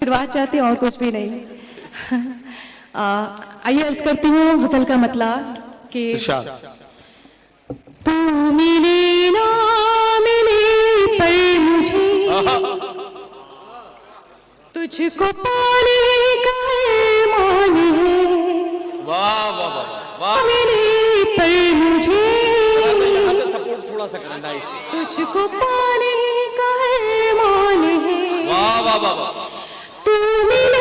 आशीर्वाद चाहती हूँ और कुछ भी नहीं। आइए अर्ज करती हूँ गजल का मतलब कि तू मिले ना मिले पर मुझे तुझको पाने का मान है। वाह वाह वाह वाह। मिले पर मुझे यहाँ से सपोर्ट थोड़ा सा करना है। तुझको पाने का मान है। वाह वाह वाह वाह। तू मिले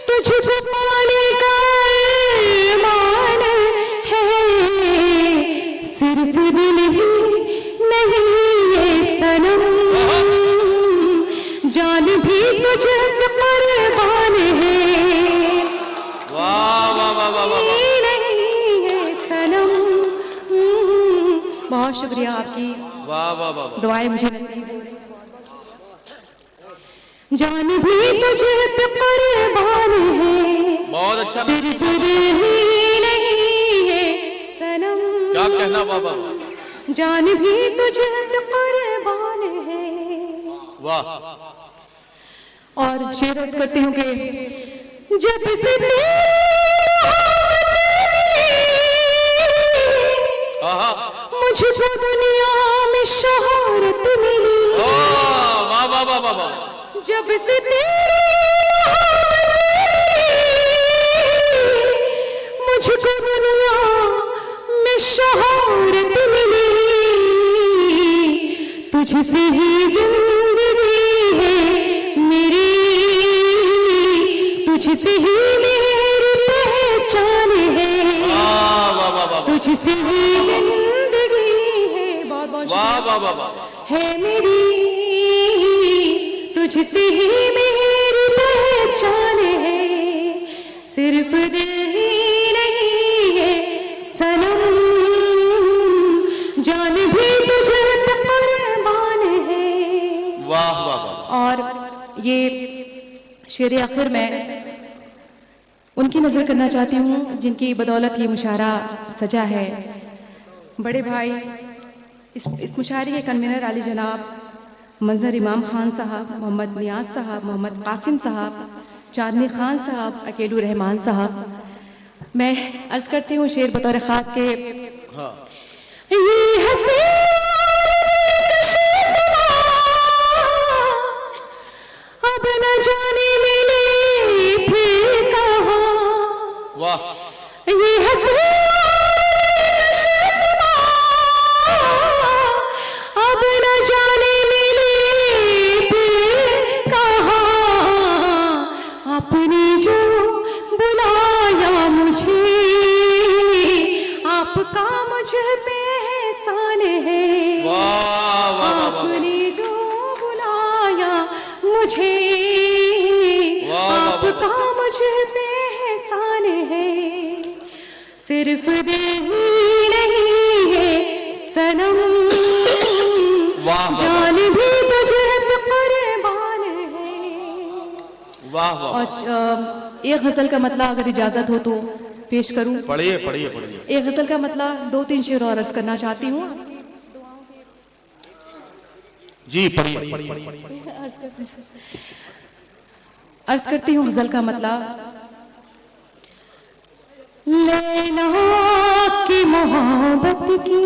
तुझको पाने का मान है। सिर्फ दिल ही नहीं ये सनम, जान भी तुझे कुर्बान है। वाह वाह वाह वाह वाह। नहीं ये सनम। बहुत शुक्रिया आपकी वाह वाह वाह। दुआएं मुझे नसीब हो। जान भी तुझे पे कुर्बान है। बहुत अच्छा। सिर्फ दिल ही नहीं है सनम, क्या कहना बाबा। जान भी तुझे पे कुर्बान है। वाह। और शेर अर्ज करती हूँ कि जब से मुझको दुनिया में शोहरत मिली। वाह वाह वाह वाह। जब से तेरी मुझको दुनिया में शोहरत मिली। तुझसे ही जिंदगी है मेरी, तुझसे ही मेरी पहचान है। तुझसे ही जिंदगी है। बहुत बहुत वाह वाह वाह वाह। है मेरी, तुझसे ही मेरी पहचान है। सिर्फ दिल ही नहीं है सनम, जान भी तुझे पे कुर्बान है। वाह वाह वाह। और ये शेर आखिर में उनकी नजर करना चाहती हूँ जिनकी बदौलत ये मुशायरा सजा है। बड़े भाई इस मुशायरे के कन्वीनर आली जनाब मंजर इमाम खान साहब, मोहम्मद नियाज साहब, मोहम्मद कासिम साहब, चांदनी खान साहब, अकेलू रहमान साहब। मैं अर्ज करती हूँ शेर बतौर खास के ये हंसी अब न जाने मिले फिर कहाँ। वाह। ये हंसी अब न जाने मिले फिर कहाँ। आपने जो बुलाया मुझे, आपका मुझे पे एहसान है। वाह वाह वाह। आपने जो बुलाया मुझे, आपका मुझे पे एहसान है। सिर्फ दिल ही नहीं है सनम, जान भी तुझे पे कुर्बान है। वाह वाह। और एक गजल का मतलब अगर इजाजत हो तो पेश करूं। पढ़िए पढ़िए पढ़िए। एक गजल का मतलब 2-3 शेर और अर्ज करना चाहती हूँ। जी पढ़िए। अर्ज करती हूँ गजल का मतलब। लैला की मोहब्बत की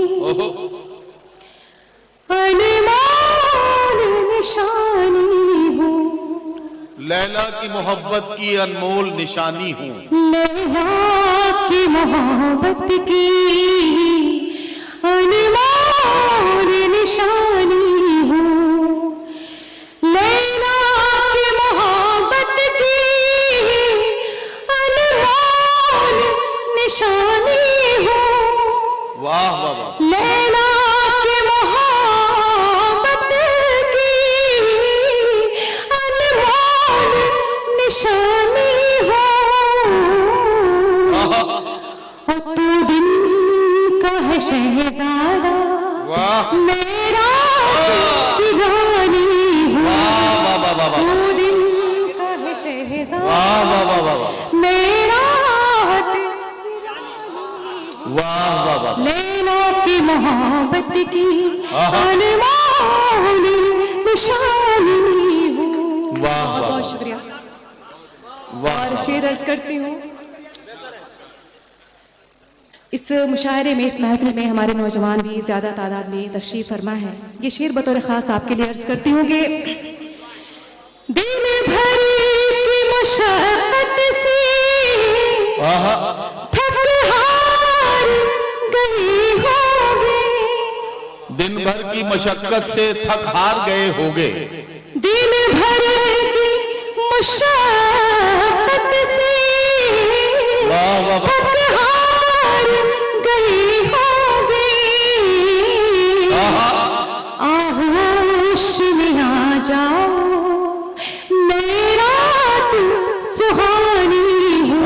अनमोल निशानी हूँ। लैला की मोहब्बत की अनमोल निशानी हूँ। लैला की मोहब्बत की अनमोल निशानी हूँ। लैला की मोहब्बत की अनमोल निशानी हूँ। वाह वाह वाह। लैला की मोहब्बत की अनमोल निशानी हो। तू दिन का है शहजादा, मेरा दीवानी हूँ। तू दिन का है शहजादा, मेरा वाह वाह वाह। लैला की मोहब्बत की अनमोल निशानी हूँ। वाह बहुत वाह बहुत शुक्रिया। वाह और शेर अर्ज करती हूँ। इस मुशायरे में, इस महफिल में हमारे नौजवान भी ज्यादा तादाद में तशरीफ फरमा है। ये शेर बतौर खास आपके लिए अर्ज करती हूँ कि दिन भर की मशक्कत से आहा, थक हार गई होगे, दिन भर की मशक्कत से थक हार गए होगे, दिन भर की मशक्कत से वाह वाह वाह, थक हार गई होगे, आहा, आहोश में आ जाओ, मेरा तू सुहानी हूँ।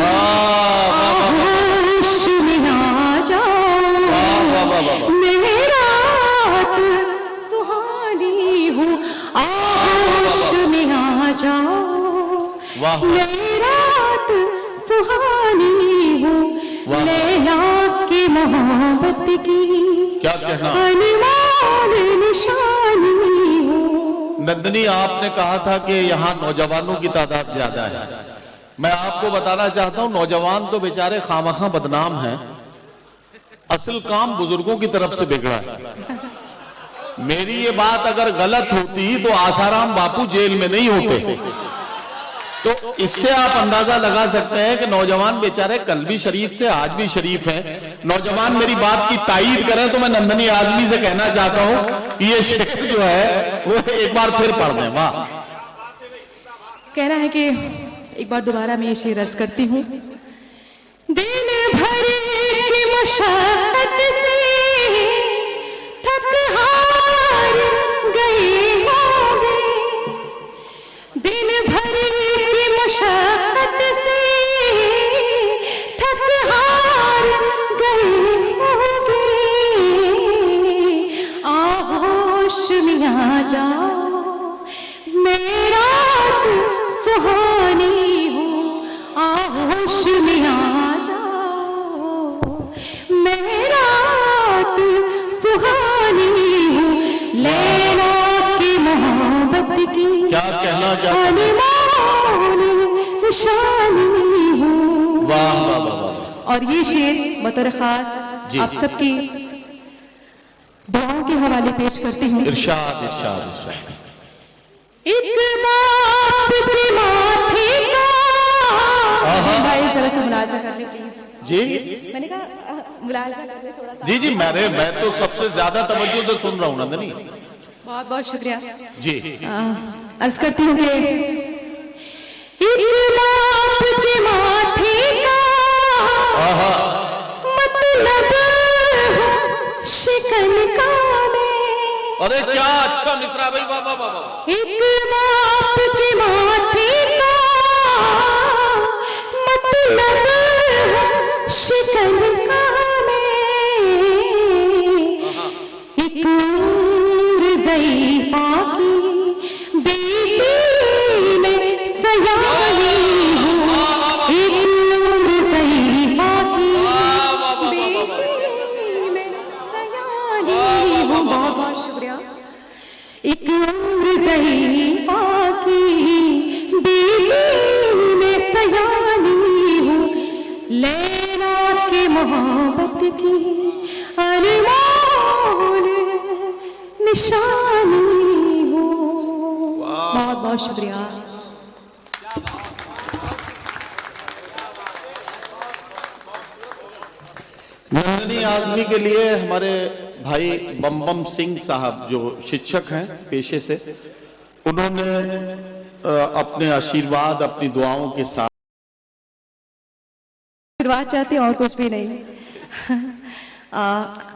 आहोश में आ जाओ, वाह वाह वाह, मेरा तू सुहानी हूँ। आहोश में आ जाओ, वाह मेरा तू सुहानी हूँ। वाह। लैला की मोहब्बत की क्या कहना। अनमोल निशानी हूँ। नंदनी, आपने कहा था कि यहाँ नौजवानों की तादाद ज्यादा है। मैं आपको बताना चाहता हूँ, नौजवान तो बेचारे खामखा बदनाम हैं, असल काम बुजुर्गों की तरफ से बिगड़ा है। मेरी ये बात अगर गलत होती तो आसाराम बापू जेल में नहीं होते। तो इससे आप अंदाजा लगा सकते हैं कि नौजवान बेचारे कल भी शरीफ थे, आज भी शरीफ हैं। नौजवान मेरी बात की तायीद करें तो मैं नंदनी आजमी से कहना चाहता हूं कि ये शेर जो है वो एक बार फिर पढ़ दें। वाह, कहना है कि एक बार दोबारा मैं ये शेर अर्ज करती हूँ। दिन भर की मशक्कत से थक हार गई होगे, दिन भर की मशक्कत से थक हार गई होगे, आहोश में आ जाओ, मेरा तू सुहानी हूँ। आहोश में आ जाओ, मेरा तू सुहानी हूँ। लैला की मोहब्बत की क्या कहना, क्या अनमोल निशानी हूँ। वाह वाह वाह वाह, और ये शेर बतौर खास जी। आप सबकी दुआओं के हवाले पेश करती हूँ। इरशाद इरशाद इरशाद। एक बाप के माथे का, भाई जरा सा मुलाजा कर ले प्लीज। जी मैंने कहा मुलाजा कर ले थोड़ा सा। जी जी, मैं तो सबसे ज्यादा तवज्जो से सुन रहा हूँ नंदनी बहुत बहुत शुक्रिया। जी। अर्ज करती हूँ कि एक बाप के माथे का आहा, मतलब शिकन का में, अरे क्या अच्छा मिसरा भाई, वाह वाह वाह वाह। एक बाप के माथे का मतलब शिकन का में, एक उम्र ज़ईफ़ा की बेटी में सयानी हूँ। एक उम्र ज़ईफ़ा की बेटी में सयानी हूँ। बहुत बहुत शुक्रिया। एक उम्र ज़ईफ़ा की बेटी में सयानी हूँ। लैला के मोहब्बत की अनमोल निशानी हूँ। बहुत बहुत शुक्रिया। नंदनी आजमी के लिए हमारे भाई बम सिंह साहब जो शिक्षक हैं पेशे से, उन्होंने अपने आशीर्वाद, अपनी दुआओं के साथ आशीर्वाद चाहते हैं और कुछ भी नहीं।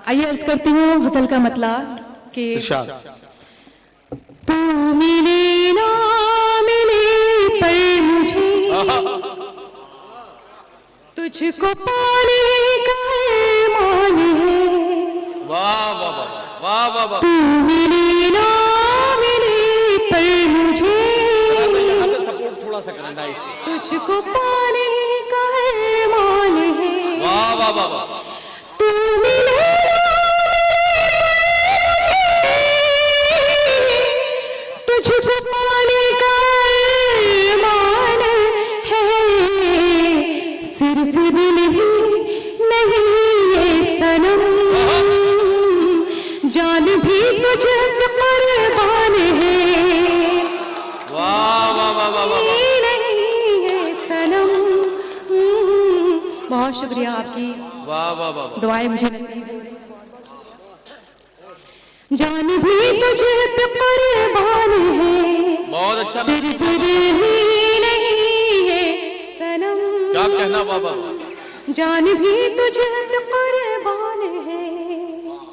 आइए अर्ज करती हूँ गजल का मतलब कि इरशाद। तू मिले ना मिले पर मुझे तुझको पाने का मान है। वाह वाह वाह वाह वाह वाह। तू मिले ना मिले पर मुझे यहाँ से सपोर्ट थोड़ा सा करना है इसे। तुझको पाने का मान है। वाह वाह वाह वाह। तू मिले ना मिले पर मुझे मुझको पाने का मान है, सिर्फ दिल ही नहीं ये सनम, जान भी तुझे कुर्बान है। वाह वाह वाह वाह वाह नहीं है सनम। बहुत शुक्रिया आपकी वाह वाह वाह। दुआएं मुझे नसीब हो। जान भी तुझे कुर्बान है, बहुत अच्छा। सिर्फ दिल ही नहीं है सनम, क्या कहना बाबा। जान भी तुझे कुर्बान है।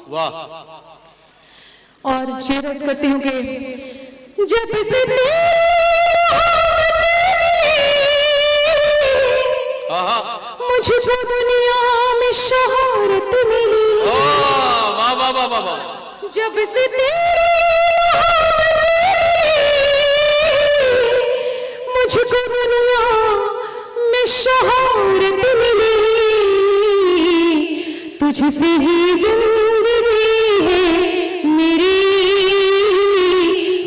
वाह। और शेर अर्ज करती हूँ कि जब से मुझको दुनिया में शोहरत मिली, वाह वाह वाह वाह वाह। जब से मुझको दुनिया में शोहरत मिली, तुझसे ही जिंदगी है मेरी,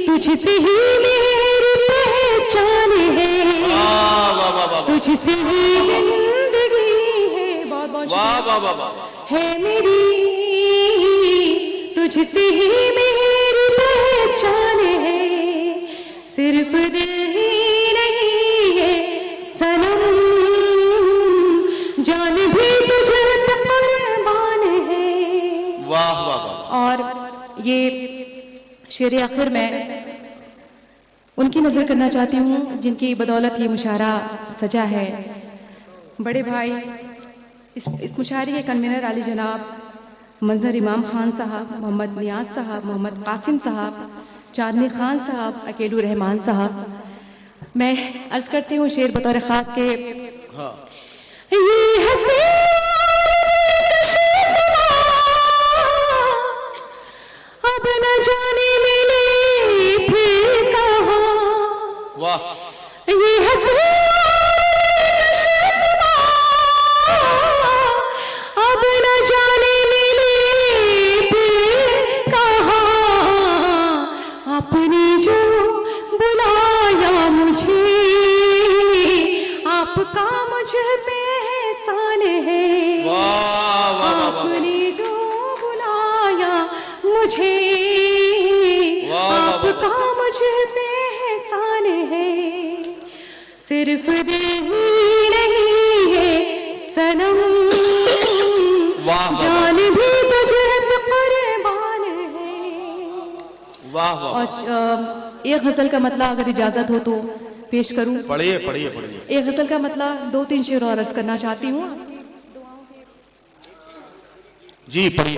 तुझसे ही मेरी पहचान है, तुझसे ही जिंदगी है। बहुत बहुत वाह वाह वाह वाह है मेरी, तुझसे ही मेरी पहचान है, सिर्फ दिल ही नहीं है सनम, जान भी तुझे कुर्बान है। वाह वाह वाह। और ये शेर आखिर में उनकी नजर करना चाहती हूँ जिनकी बदौलत ये मुशायरा सजा है। बड़े भाई इस मुशायरे के कन्वीनर आली जनाब मंजर इमाम खान साहब, मोहम्मद नियाज साहब, मोहम्मद कासिम साहब, चांदनी खान साहब, अकेलू रहमान साहब। मैं अर्ज करती हूँ शेर बतौर खास के ये हंसी अब न जाने मिले फिर कहाँ, वाह। ये हंसी अब न जाने मिले फिर कहाँ, आपने जो बुलाया मुझे आपका मुझे पे एहसान है। वाह वाह वाह वाह। आपने जो बुलाया मुझे आपका मुझे पे एहसान है, सिर्फ दिल ही नहीं है सनम, जान भी तुझे कुर्बान है। वाह वाह। और एक गजल का मतलब अगर इजाजत हो तो पेश करूं। पढ़िए पढ़िए पढ़िए। एक गजल का मतलब 2-3 शेर और अर्ज करना चाहती हूँ। जी पढ़िए।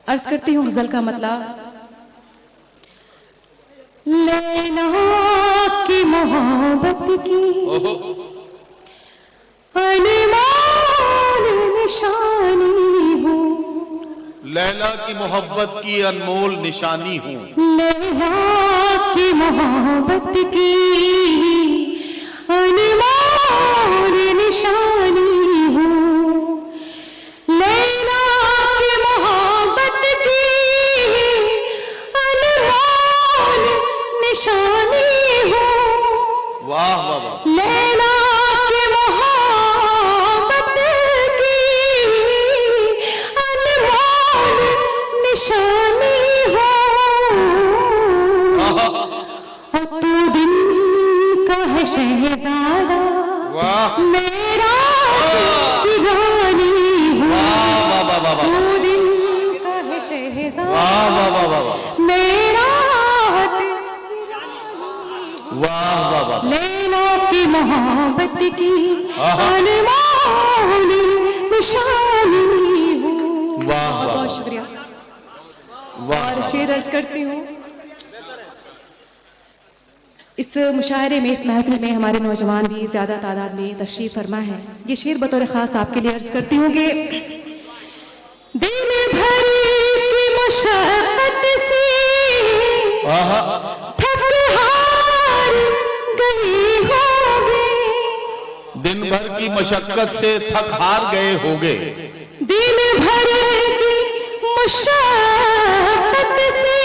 अर्ज करती हूँ गजल का मतलब। लैला की मोहब्बत की अनमोल निशानी हूँ, लैला की मोहब्बत की अनमोल निशानी हूँ, लैला की मोहब्बत की अनमोल निशानी हूँ, लैला की मोहब्बत की अनमोल निशानी हूँ। वाह वाह वाह। लैला की मोहब्बत की अनमोल निशानी हो, तू दिन का है शहजादा मेरा दीवानी हो, तू दिन का है शहजादा मेरा लैला की मोहब्बत की अनमोल निशानी हूँ। बहुत शुक्रिया। और शेर अर्ज करती हूँ। इस मुशायरे में, इस महफिल में हमारे नौजवान भी ज्यादा तादाद में तशरीफ फरमा है। ये शेर बतौर खास आपके लिए अर्ज करती हूँ कि दिन भर की मशक्कत से थक हार गए होगे, दिन भर की मशक्कत से थक हार गए होगे, दिन भर की मशक्कत से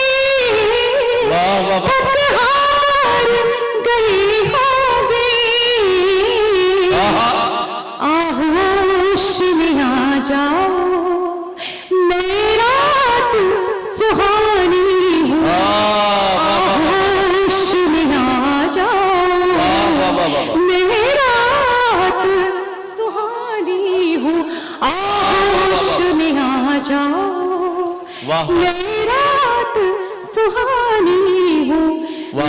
जाओ, मेरा तू सुहानी हूँ, आगोश में आ जाओ, मेरा तू सुहानी हूँ, आगोश में आ जाओ, मेरा तू सुहानी हूँ,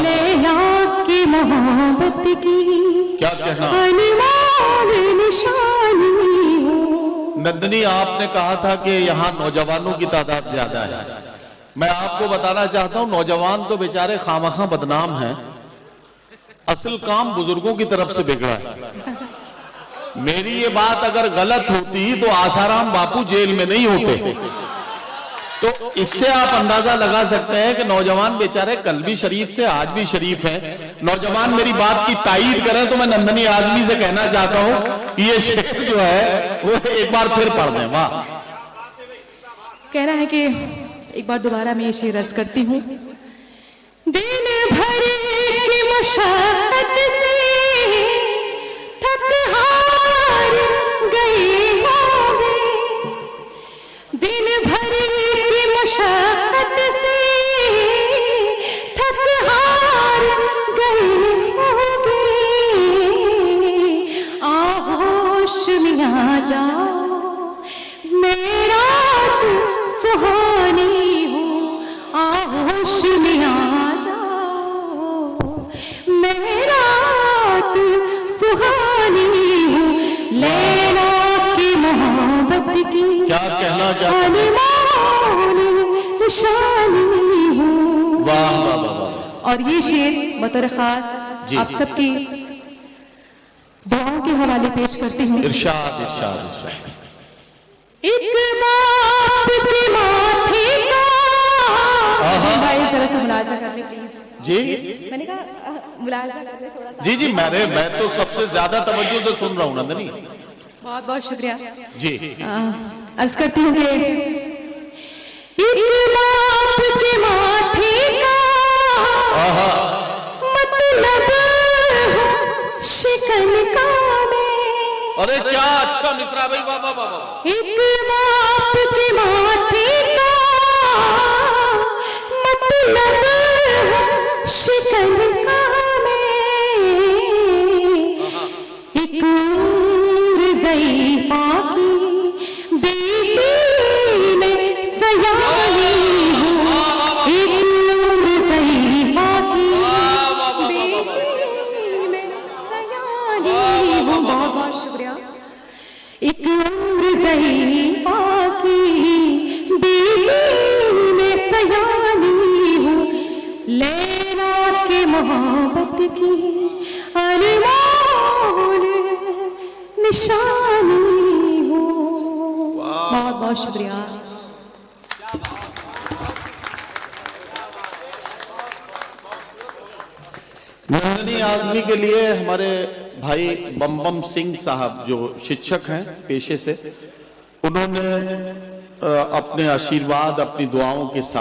लैला की मोहब्बत की क्या कहना, अनमोल निशानी हूँ। नंदनी, आपने कहा था कि यहाँ नौजवानों की तादाद ज्यादा है। मैं आपको बताना चाहता हूँ, नौजवान तो बेचारे खामखा बदनाम हैं, असल काम बुजुर्गों की तरफ से बिगड़ा है। मेरी ये बात अगर गलत होती तो आसाराम बापू जेल में नहीं होते। तो इससे आप अंदाजा लगा सकते हैं कि नौजवान बेचारे कल भी शरीफ थे, आज भी शरीफ हैं। नौजवान मेरी बात की तायीद करें तो मैं नंदनी आजमी से कहना चाहता हूं कि ये शेर जो है वो एक बार फिर पढ़ दें। वाह, कहना है कि एक बार दोबारा मैं ये शेर अर्ज करती हूँ। दिन भर की मशक्कत से थक हार गए होंगे, दिन भर की मशक्कत से थक हार गए होंगे, आहोश में आ जाओ, मेरा तू सुहानी हूँ, आहोश में आ जाओ, मेरा तू सुहानी हूँ, लैला की मोहब्बत की क्या कहना चाहते अनमोल निशानी हूँ। वाह वाह वाह वाह। और ये शेर बतौर खास जी, आप जी। सबकी दुआओं के हवाले पेश करती हूँ। इरशाद इरशाद इरशाद। एक बाप के माथे का, भाई जरा सा मुलाजा कर ले प्लीज। जी मैंने कहा मुलाजा कर ले थोड़ा सा। जी जी, मैं तो सबसे ज्यादा तवज्जो से सुन रहा हूँ नंदनी बहुत बहुत शुक्रिया। जी। अर्ज करती हूँ कि एक बाप के माथे का मतलब शिकन का में, अरे क्या अच्छा मिसरा भाई, वाह वाह वाह वाह। एक बाप के माथे का मतलब शिकन का में, एक उम्र ज़ईफ़ा की बेटी में सयानी हूँ, एक उम्र ज़ईफ़ा की बेटी में सयानी हूँ। बहुत बहुत शुक्रिया। एक उम्र ज़ईफ़ा की बेटी में सयानी हूँ, लैला की मोहब्बत की अनमोल निशानी हूँ। बहुत बहुत शुक्रिया। नंदनी आजमी के लिए हमारे भाई बम सिंह साहब जो शिक्षक हैं पेशे से, उन्होंने अपने आशीर्वाद अपनी दुआओं के साथ